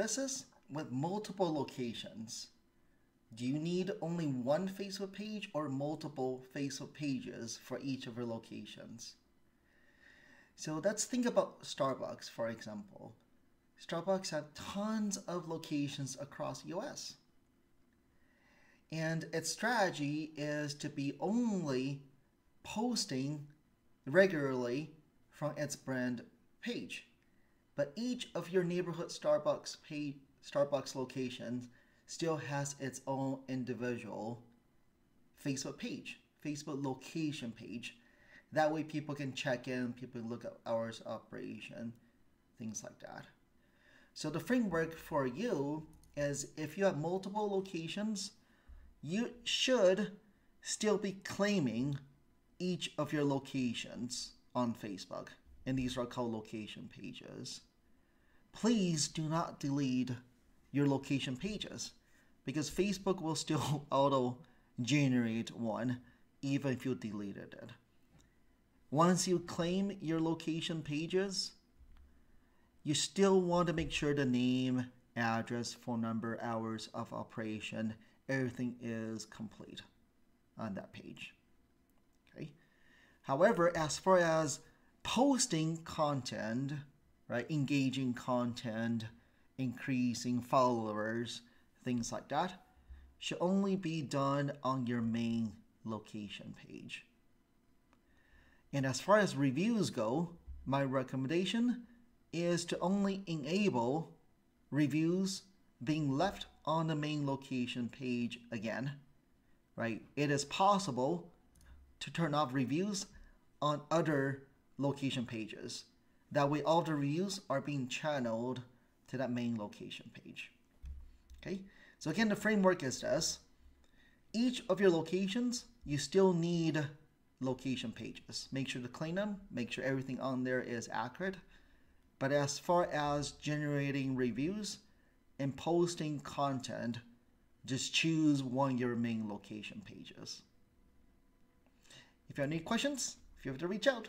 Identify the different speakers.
Speaker 1: business with multiple locations, do you need only one Facebook page or multiple Facebook pages for each of your locations? So let's think about Starbucks, for example. Starbucks have tons of locations across the US. And its strategy is to be only posting regularly from its brand page. But each of your neighborhood Starbucks locations still has its own individual Facebook page, Facebook location page. That way people can check in, people can look at hours of operation, things like that. So the framework for you is if you have multiple locations, you should still be claiming each of your locations on Facebook. And these are called location pages. Please do not delete your location pages because Facebook will still auto-generate one even if you deleted it. Once you claim your location pages, you still want to make sure the name, address, phone number, hours of operation, everything is complete on that page. Okay. However, as far as posting content, right, engaging content, increasing followers, things like that, should only be done on your main location page. And as far as reviews go, my recommendation is to only enable reviews being left on the main location page again, right? It is possible to turn off reviews on other location pages. That way all the reviews are being channeled to that main location page. Okay, so again, the framework is this. Each of your locations, you still need location pages. Make sure to clean them, make sure everything on there is accurate. But as far as generating reviews and posting content, just choose one of your main location pages. If you have any questions, feel free to reach out.